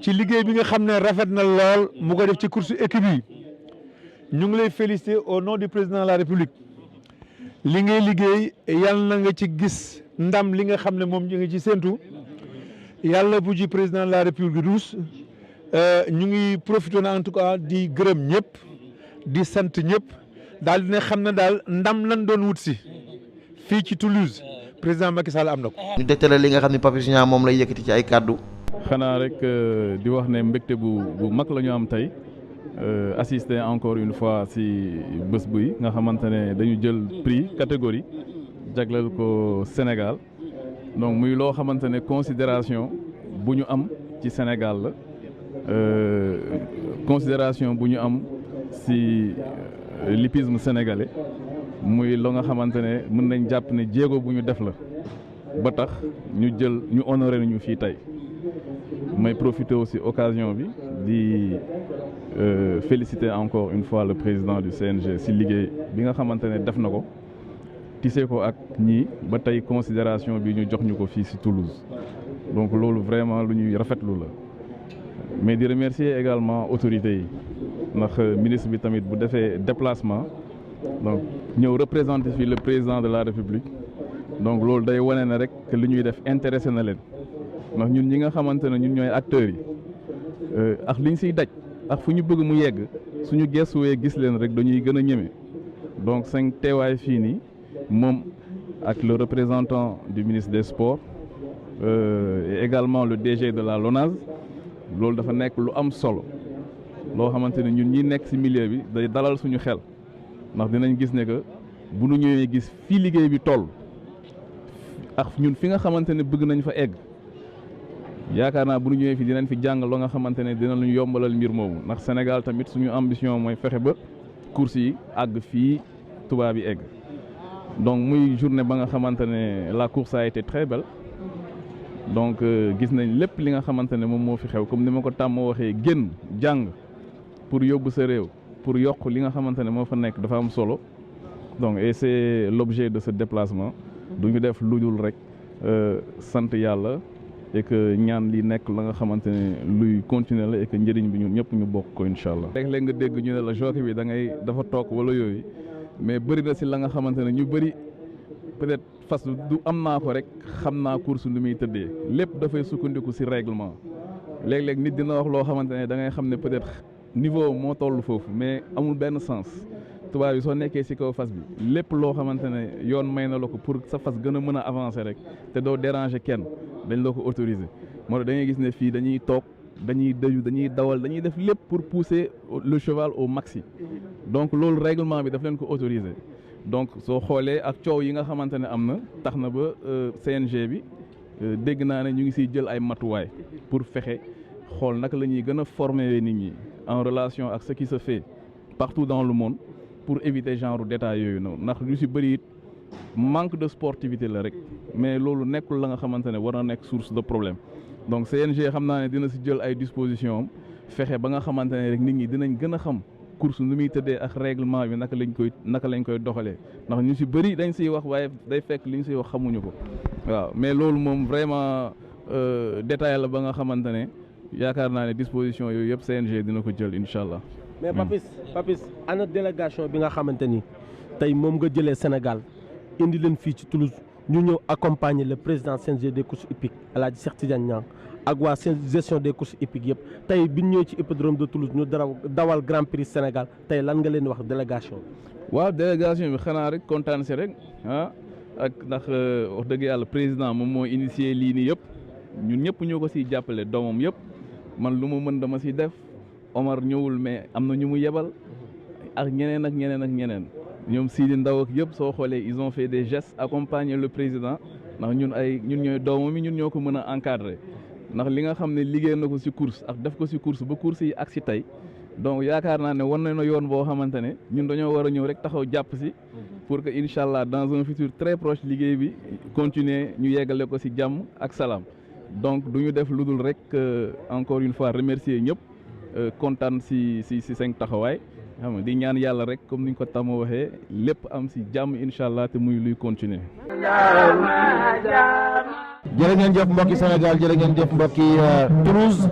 ci liggéey bi nga xam ne rafet na lool mu ko def ci course équipe yi ñu ngi lay féliciter au nom du président de la République li ngay liggéey yàlla na nga ci gis ndam li nga xam ne moom ñu ngi ci séntu yàlla bu ci président de la République ruus ñu ngi profité na en tout cas di gërëm ñëpp di sant ñëpp daal dina xam ne daal ndam lañ doon wut si fii ci Toulouse président Macky Sall am na ko. ñu dégtale li nga xam ne Papis Niang moom lay yëkkati ci ay kàddu. xanaa rek di wax ne mbégte bu mag la ñu am tey assister encore une fois si bés buy nga xamante ne dañu jël prix catégorie jagleel ko Sénégal donc muy loo xamante ne considération bu ñu am ci Sénégal la considération bu ñu am si l'hippisme sénégalais muy loo nga xamante ne mën nañ jàpp ne jéego bu ñu def la ba tax ñu jël ñu honoré nañu fii tey may profiter aussi occasion bi di féliciter encore une fois le président du CNG si liggéey bi nga xamante ne def na ko tissé ko ak ñii ba tey considération bi ñu jox ñu ko fii si Toulouse donc loolu vraiment lu ñuy rafetlu la mais di remercier également autorités yi ndax ministre bi tamit bu defee déplacement donc ñëw représenter fii le président de la République donc loolu day wane na rek que li ñuy def intéressé na leen ndax ñun ñi nga xamante ne ñun ñooy acteurs yi ak liñ siy daj ak fu ñu bëgg mu yegg suñu gestuwee gis leen rek dañuy gën a ñeme donc seen teewaay fii nii moom ak le représentant du ministre des Sports et également le DG de la LONASE loolu dafa nekk lu am solo loo xamante ne ñun ñi nekk ci milieu bi day dalal suñu xel ndax dinañ gis ne que bu ñu ñëwee gis fii liggéey bi toll ak ñun fi nga xamante ne bëgg nañ fa egg yaakaar naa bu ñu ñëwee fii dinañ fi jàng loo nga xamante ne dinañu yombalal mbir moomu ndax Sénégal tamit suñu ambition mooy fexe ba course yi àgg fii tubaab yi egg donc muy journée ba nga xamante ne la course a été très belle donc gis nañ lépp li nga xamante ne moom moo fi xew comme ni ma ko tàmm waxee génn jàng pour yóbbu sa réew pour yokk li nga xamante ne moo fa nekk dafa am solo donc et c'est l'objet de ce déplacement du ñu def lu dul rek sant yàlla et que ñaan li nekk la nga xamante ne luy continuer la et que njëriñ bi ñun ñëpp ñu bokk ko incha allah. léeg-léeg nga dégg ñu ne la jockey bi dafa toog wala yooyu mais bëri na si la nga xamante ne ñu bëri peut-être fas du am naa ko rek xam naa course lu muy tëddee lépp dafay sukkandiku si règlement léeg-léeg nit dina wax loo xamante ne da ngay xam ne peut-être niveau moo toll foofu mais amul benn sens. tubaab yi soo nekkee ci kaw fas bi lépp loo xamante ne yoon may na la ko pour sa fas gën a mën a avancer rek te doo déranger kenn dañ la ko autoriser moo tax da ngay gis ne fii dañuy toog dañuy dëju dañuy dawal dañuy def lépp pour pousser le cheval au maxi donc loolu règlement bi daf leen ko autoriser donc soo xoolee ak coow yi nga xamante ne am na tax na ba CNG bi dégg naa ne ñu ngi ciy jël ay matuwaay pour fexe xool naka la ñuy gën a former nit ñi en relation ak ce qui se fait partout dans le monde pour éviter genre détails yooyu noonu ndax lu ci bëri it manque de sportivité la rek mais loolu nekkul la nga xamante ne war na nekk source de problème donc CNG xam naa ne dina ci jël ay dispositions am fexe ba nga xamante ne rek nit ñi dinañ gën a xam course nu muy tëddee ak règlement bi naka lañ koy doxalee ndax ñu ci bëri dañ ciy wax waaye day fekk li ñu ciy wax xamuñu ko waaw mais loolu moom vraiment détail la ba nga xamante ne yaakaar naa ne disposition yooyu yëpp CNG dina ko jël incha allah. mais Papis ana délégation bi nga xamante ni tey moom nga jëlee Sénégal indi leen fii ci Toulouse ñu ñëw accompagner le président CNG des courses hippiques El Hadj Cheikh Tidiane Niang ak waa gestion des courses hippiques yëpp tey bi ñu ñëwee ci hippodrome de Toulouse ñu dawal Grand Prix Sénégal tey lan nga leen wax délégation bi. waaw délégation bi xanaa rek kontaan si rek ak ndax wax dëgg yàlla président moom moo initié lii nii yëpp ñun ñëpp ñoo ko siy jàppale doomam yëpp man lu ma mën dama si def. Omar ñëwul mais am na ñu mu yebal ak ñeneen ñoom Sidi Ndaw ak yëpp soo xoolee ils ont fait des gestes accompagner le président ndax ñun ñooy doomam yi ñun ñoo ko mën a encadrer ndax li nga xam ne liggéey na ko ci course ak def ko ci course ba course yi ak ci tey donc yaakaar naa ne war na yoon boo xamante ne ñun dañoo war a ñëw rek taxaw jàpp ci pour que incha allah dans un futur très proche liggéey bi continuer ñu yeggale ko ci jàmm ak salaam donc du ñu def lu dul rek encore une fois remercier ñëpp. kontaan ci seen taxawaay xam nga di ñaan yàlla rek comme ni ñu ko tàmm waxee lépp am ci jàmm incha allah te muy luy continuer. jërë ngeen jëf mbokki Sénégal jërë ngeen jëf mbokki Toulouse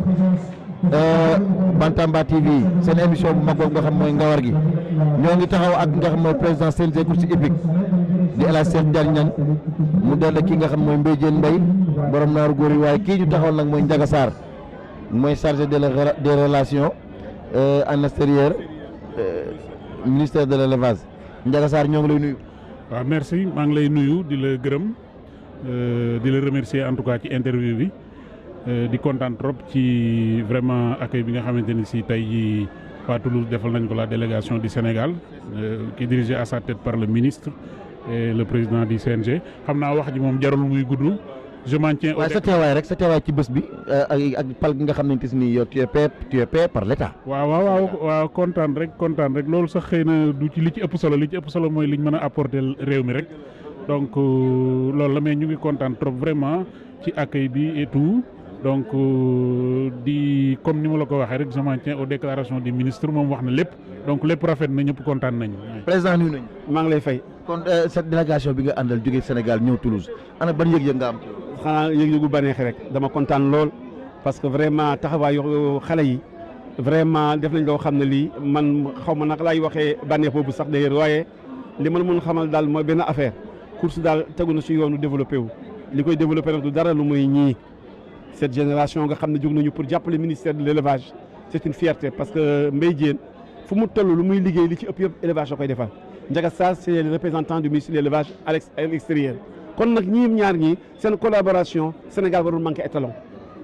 Bantamba TV seen émission bu mag boobu nga xam mooy ngawar gi ñoo ngi taxaw ak nga xam mooy président CNG course hippique di El Hadj Cheikh Tidiane Niang mu dell ki nga xam mooy Mbaye Diène Mbaye borom naaru góor yi waaye kii ñu taxawal nag mooy Ndiaga Sarr mooy chargé des relations en extérieur ministère de l'élevage Ndiaga Sarr ñoo ngi lay nuyu. waaw merci maa ngi lay nuyu di la gërëm di la remercier en tout cas ci interview bi di kontaan trop ci vraiment accueil bi nga xamante ni si tey jii waa Toulouse defal nañ ko la délégation du Sénégal qui est dirigée à sa tête par le ministre et le président du CNG xam naa wax ji moom jarul muy gudd. je m'en tiens waaye sa teewaay ci bés bi ak pal gi nga xam ne nii yow tu es payé par l'État. waaw kontaan rek loolu sax xëy na du ci li ci ëpp solo mooy liñ mën a apporter réew mi rek donc loolu la mais ñu ngi kontaan trop vraiment ci accueil bi et tout donc di comme ni ma la ko waxee rek je m'en tiens aux déclarations du ministre moom wax na lépp donc lépp rafet na ñëpp kontaan nañu. président nuyu nañu. maa ngi lay fay. kon cette délégation bi nga àndal jógee Sénégal ñëw Toulouse ana ban yëg-yëg nga am. xanaa yëg-yëgu bànneex rek dama kontaan lool parce que vraiment taxawaayu xale yi vraiment def nañ loo xam ne lii man xaw ma naka laay waxee bànneex boobu sax d'ailleurs waaye li ma la mën xamal daal mooy benn affaire course daal tegu na ci yoonu développé wu li koy développé nag du dara lu muy ñii cette génération nga xam ne jóg nañu pour jàppale ministère de l'élevage c'est une fierté parce que Mbaye Diène fu mu toll lu muy liggéey li ci ëpp yëpp élevage la koy defal Ndiaga Sarr c'est le représentant du ministre de l'élevage à l'extérieur kon nag ñaar ñii seen collaboration Sénégal warul manqué étalon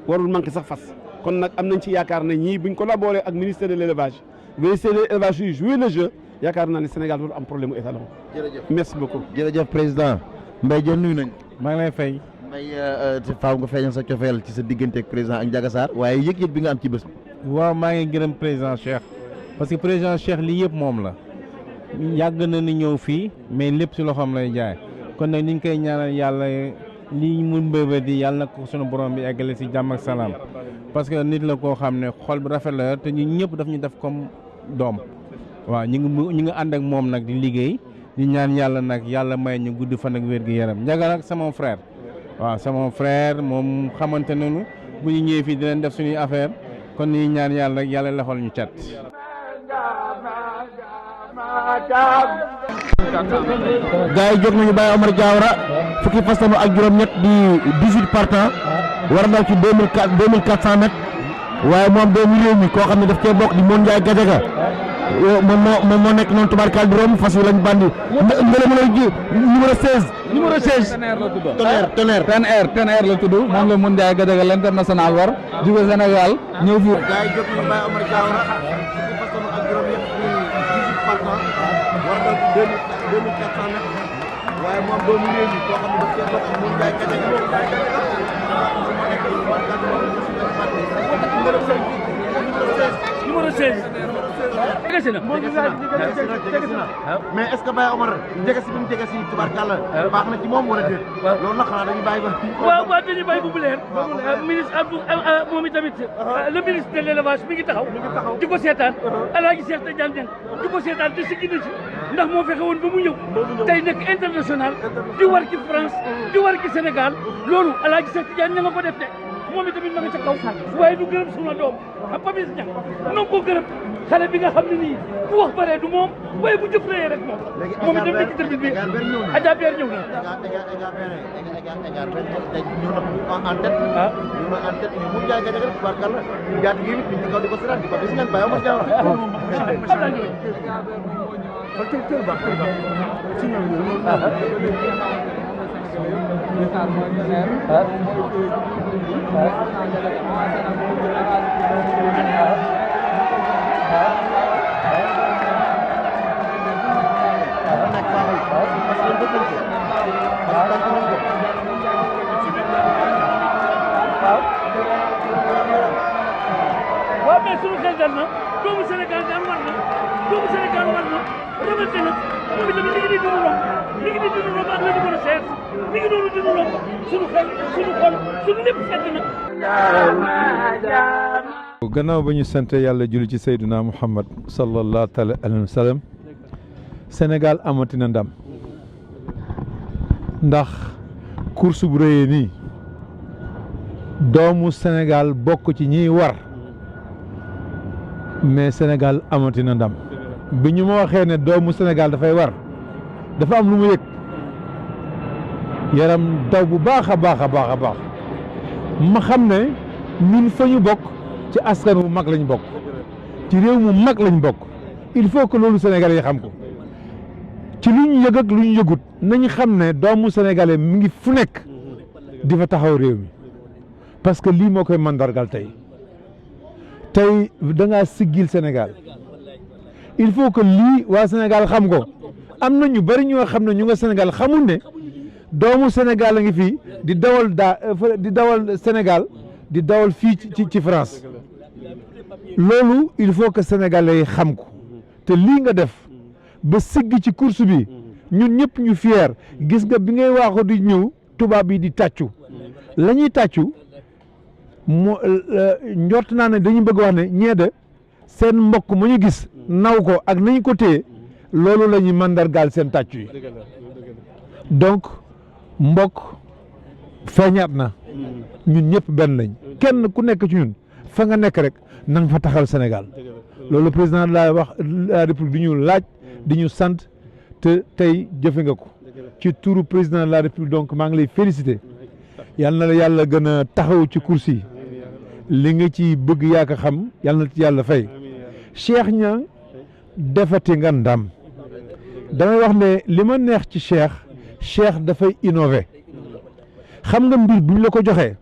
warul manqué sax fas kon nag am nañ ci yaakaar ne ñii buñ collaboré ak ministère de l'élevage ministère de l'élevage yi jouer le jeu yaakaar naa ne Sénégal warul am problème mu étalon. jërëjëf merci beaucoup. jërëjëf président Mbaye Diène nuyu nañ. maa ngi lay fay. Mbaye faaw nga feeñal sa cofeel ci sa diggante ak président ak Ndiaga Sarr waaye yëg-yëg bi nga am ci bés bi. waaw maa ngi gërëm président Cheikh parce que président Cheikh lii yëpp moom la yàgg na ni ñëw fii mais lépp si loxoom lay jaay kon nag ni ñu koy ñaanal yàlla lii mu mbébé di yàlla na ko sunu borom bi eggale si jàmm ak salaam parce que nit la koo xam ne xol bu rafet la te ñun ñëpp daf ñu def comme doom waaw ñu ngi ànd ak moom nag di liggéey di ñaan yàlla nag yàlla may ñu gudd fan ak wér gi yaram Ndiaga nag sama frère waaw sama frère moom xamante nañu bu ñu ñëwee fii dinañ def suñuy affaire kon ni ñaan yàlla rek yàlla lexal ñu cat. gars yi jóg nañu Baye Omar Diawara fukki fas ak juróom-ñett di 18 partants war a daw ci 2400 mètres waaye moom doomu réew mi koo xam ne daf cee bokk di Mon Ndiaye Gadiaga moom moo nekk noonu tubaarkaal di romb fas wi lañ bandi ngelaw lay ji numéro 16. numéro 16 Tonnerre la tudd. Tonnerre la tudd moom la Mon Ndiaye Gadiaga l'international war jóge Sénégal ñëw fi. gars yi jóg nañu Baye Omar Diawara fukki fas ak juróom-ñett di 18 partants war a daw ci 2400 mètres waaye moom doomu réew mi koo xam ne daf cee bokk di Mon Ndiaye Gadiaga moo nekk tubaarkaal di romb fas wi lañ bandi numéro 16. jegesi na mais est-ce que Baye Omar jegesi bi mu jegesi tubaarkàlla baax na ci moom wala déet. loolu nag xanaa dañuy bàyyi ba. waaw dañuy bàyyi bu leer. ministre Abdou moom itamit le ministre de l'élevage mi ngi taxaw. di ko seetaan Alaaji Cheikh Tidiane Dieng di ko seetaan te siggi na ci ndax moo fexe woon ba mu ñëw tey nekk international di war ci France di war ci Sénégal loolu Alaaji Cheikh Tidiane ña nga ko def de moom itamit ma nga ca kaw waaye du gërëm suma doom ak Papis Niang nanga ko gërëm xale bi nga xam ne nii bu wax bare du moom waaye bu jëf rek moom moom itam nekk ci tribune bi Adja Père ñëw na en tête ñu na en tête ñu Mon Ndiaye Gadiaga tubaarkàlla jaat gi nit ñi kaw di ko seetaan di Papis Niang Baye Omar Diawara waaw mais suñu xel dal na doomu Sénégal daal war na doomu Sénégal war na remonté na moom itamit li ngi di dund romb li ngi di dund romb ak le numéro 16 li ngi doon dund romb suñu xel suñu xol suñu lépp sedd na. gannaaw ba ñu sant yàlla julli ci Seydina Muhammad sallallahu alayhi wa sallam Sénégal amati na ndam ndax course bu rëyee nii doomu Sénégal bokk ci ñiy war mais Sénégal amati na ndam bi ñu ma waxee ne doomu Sénégal dafay war dafa am lu mu yëg yaram daw bu baax a baax a baax a baax ma xam ne ñun fa ñu bokk ci askan wu mag lañ bokk ci réew mu mag lañ bokk il faut que loolu sénégalais yi xam ko ci lu ñu yëg ak lu ñu yëgut nañ xam ne doomu sénégalais mi ngi fu nekk di fa taxaw réew mi parce que lii moo koy mandargal tey da ngaa siggil Sénégal il faut que lii waa Sénégal xam ko am na ñu bari ñoo xam ne ñu nga Sénégal xamul ne doomu Sénégal a ngi fii di dawal Sénégal di dawal fii ci France loolu il faut que sénégalais yi xam ko te lii nga def ba sigg ci course bi ñun ñëpp ñu fier gis nga bi ngay waaxu di ñëw tubaab yi di tàccu la ñuy tàccu moo njort naa ne dañu bëgg wax ne ñeede seen mbokk mu ñu gis naw ko ak nañu ko téye loolu la ñuy mandargaal seen tàccu yi donc mbokk feeñaat na ñun ñëpp benn lañ kenn ku nekk ci ñun fa nga nekk rek na nga fa taxal Sénégal loolu président de la République di ñu laaj di ñu sant te tey jëfe nga ko ci turu président de la République donc maa ngi lay féliciter yal na la yàlla gën a taxaw ci course yi li nga ci bëgg yaa ko xam yal na ci yàlla fay Cheikh Niang defati nga ndam damay wax ne li ma neex ci Cheikh dafay innover xam nga mbir bu ñu la ko joxee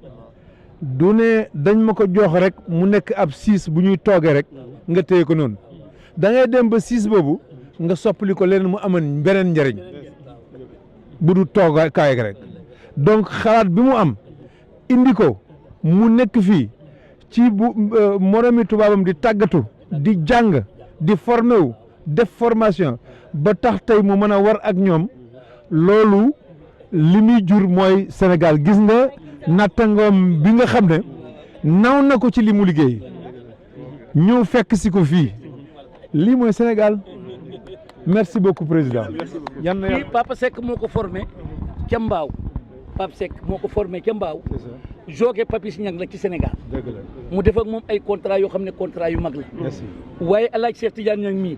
du ne dañ ma ko jox rek mu nekk ab siis bu ñuy toogee rek nga téye ko noonu da ngay dem ba siis boobu nga soppali ko leneen mu amoon beneen njëriñ bu du toogaay rek donc xalaat bi mu am indi ko mu nekk fii ci bu moromi tubaabam di tàggatu di jàng di formé wu def formation ba tax tey mu mën a war ak ñoom loolu li muy jur mooy Sénégal gis nga nattangoom bi nga xam ne naw na ko ci li mu liggéey ñëw fekk si ko fii lii mooy Sénégal merci beaucoup président. kii Papa Seck moo ko formé ca Mbaaw Papa Seck moo ko formé ca Mbaaw joge Papis Niang la ci Sénégal mu def ak moom ay contrat yoo xam ne contrat yu mag la waaye El Hadj Cheikh Tidiane Niang mii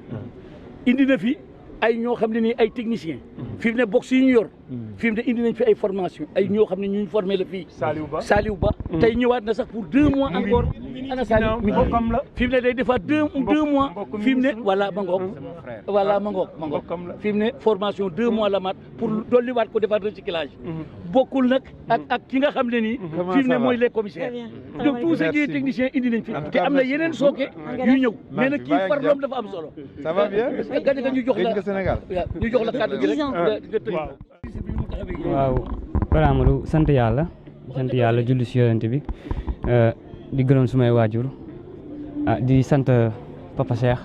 indi na fi ay ñoo xam ne nii ay technicien fi mu ne box yi ñu yor fi mu ne indi nañ fi ay formation ay ñoo xam ne ñu formé la fii Saliou Ba tey ñëwaat na sax pour 2 mois encore ana Saliou mi fi mu ne day defaat 2 mois fi mu ne voilà ma ngoog voilà ma ngoog fi mu ne formation 2 mois la mat pour dolliwaat ko defaat recyclage bokkul nag ak ki nga xam ne nii fi mu ne mooy les commissaires donc tout ce qui est technicien indi nañ fi te am na yeneen sooke yu ñëw mais nag kii farloom dafa am solo ça va bien gàncax ñu jox la Sénégal ñu jox la kàddu gi rek waaw Père Amadou sant yàlla julli si yonent bi di gërëm sumay waajur di sant Papa Cheikh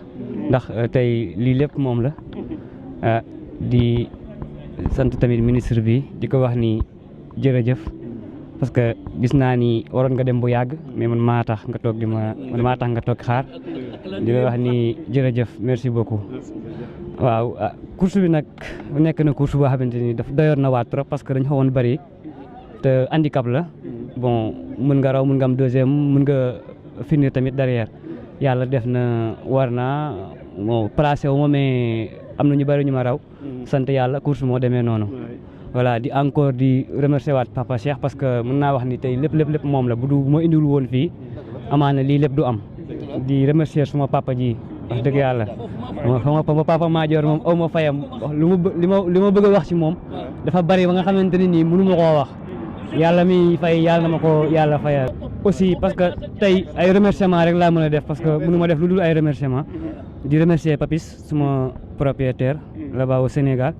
ndax tey lii lépp moom la di sant tamit ministre bi di ko wax ni jërëjëf parce que gis naa ni waroon nga dem bu yàgg mais man maa tax nga toog xaar di la wax ni jërëjëf merci beaucoup waaw course bi nag nekk na course boo xamante ni daf doyoon na waat trop parce que dañ xawoon bëri te handicap la bon mën nga raw mën nga am deuxième mën nga finir tamit derrière yàlla def na war naa moo placé wu ma mais am na ñu bëri ñu ma raw sant yàlla course moo demee noonu voilà di encore di remercier waat Papa Cheikh parce que mën naa wax ni tey lépp moom la bu du ma indiwul woon fii amaana lii lépp du am di remercier suma papa ji wax dëgg yàlla sama papa Madior moom aw ma fayam li ma bëgg a wax ci moom dafa bari ba nga xamante ne nii mënu ma koo wax yàlla mi fay yàlla na ma ko yàlla fayal aussi parce que tey ay remerciement rek laa mën a def parce que mënu ma def lu dul ay remerciement di remercier Papis suma propriétaire là-bas au Sénégal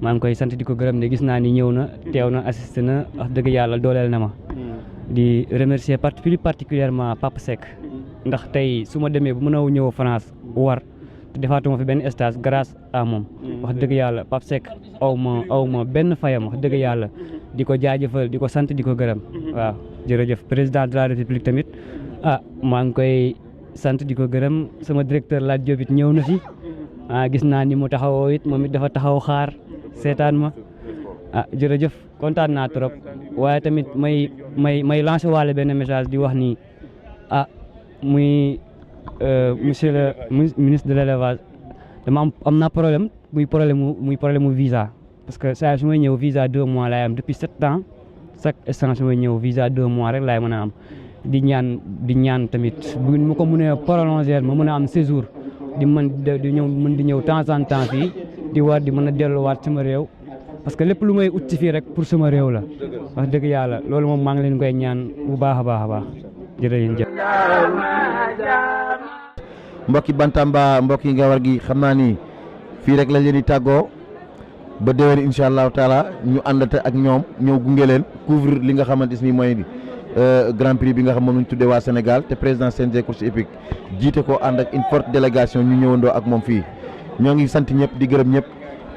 maa ngi koy sant di ko gërëm ne gis naa ni ñëw na teew na assisté na wax dëgg yàlla dooleel na ma di remercier plus particulièrement Papa Seck ndax tey su ma demee bu mën a ñëw France war te defaatuma fi benn stage grâce à moom wax dëgg yàlla Papa Seck aw ma benn fayam wax dëgg yàlla di ko jaajëfal di ko sant di ko gërëm waaw jërëjëf président de la république tamit maa ngi koy sant di ko gërëm sama directeur Lat Diop it ñëw na fi gis naa ni mu taxawoo it moom it dafa taxaw xaar seetaan ma jërëjëf kontaan naa trop waaye tamit may lancé waale benn message di wax ni muy monsieur le ministre de l'élevage dama am naa problème muy problème mu visa parce que saa su may ñëw visa 2 mois laay am depuis 7 ans chaque instant su may ñëw visa 2 mois rek laay mën a am di ñaan tamit bu ma ko mënee prolonger ma mën a am séjour di ñëw temps en temps fii di war di mën a delluwaat sama réew parce que lépp lu may ut ci fii rek pour sama réew la wax dëgg yàlla loolu moom maa ngi leen koy ñaan bu baax a baax jërëjëf. mbokki Bantamba mbokki Ngawar gi xam naa ni fii rek lañ leen di tàggoo ba déwén incha allahu taala ñu àndate ak ñoom ñëw gunge leen couvrir li nga xamante ni mooy grand prix bi nga xam moom lañ tuddee waa Sénégal te président CNG course hippique jiite ko ànd ak une forte délégation ñu ñëwandoo ak moom fii ñoo ngi sant ñëpp di gërëm ñëpp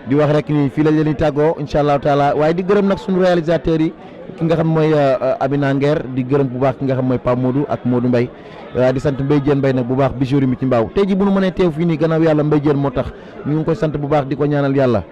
di wax rek ni fii lañ leen di tàggoo incha allahu taala waaye di gërëm nag suñu réalisateurs yi ki nga xam mooy Abina Nguer di gërëm bu baax ki nga xam mooy Pape Modou ak Modou Mbaye di sant Mbaye Diène Mbaye nag bu baax bijouri mi ci mbaaw tey ji bu nu mënee teew fii nii gannaaw yàlla Mbaye Diène moo tax ñu ngi koy sant bu baax di ko ñaanal yàlla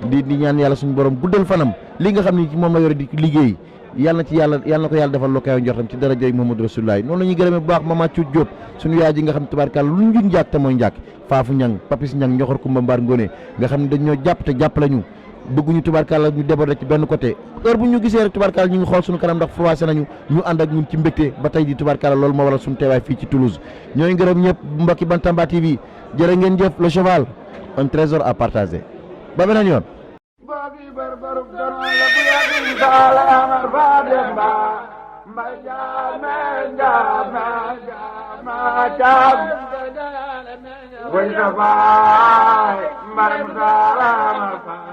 di ñaan yàlla suñu borom guddal fanam li nga xam ni moom la yore di liggéey yàlla na ko yàlla defal loo koy njortam ci daraja Muhammadu Rasulullah noonu la ñuy gërëmee bu baax Mama Cuut Diop suñu yaay ji nga xam tubaarkàlla lu ñu njàkk te mooy njàkk Faafu Ñang Papis Ñang ñoxor Kumba Mbaar Ngone nga xam ne dañoo jàpp te jàpp lañu bëgguñu tubaarkàlla ñu déborder ci benn côté heure bu ñu gisee rek tubaarkàlla ñu ngi xool suñu kanam ndax froissé nañu ñu ànd ak ñun ci mbégte ba tey di tubaarkàlla loolu moo waral suñu teewaay fii ci Toulouse ñooy gërëm ñëpp mbokki Bantamba TV jërë ngeen jëf le cheval un trésor à partager ba beneen yoon. boogi barbaru dono la bu yàgg saala amar faa dem ba mbay jaame jaam way sa faay mbay saala amar faa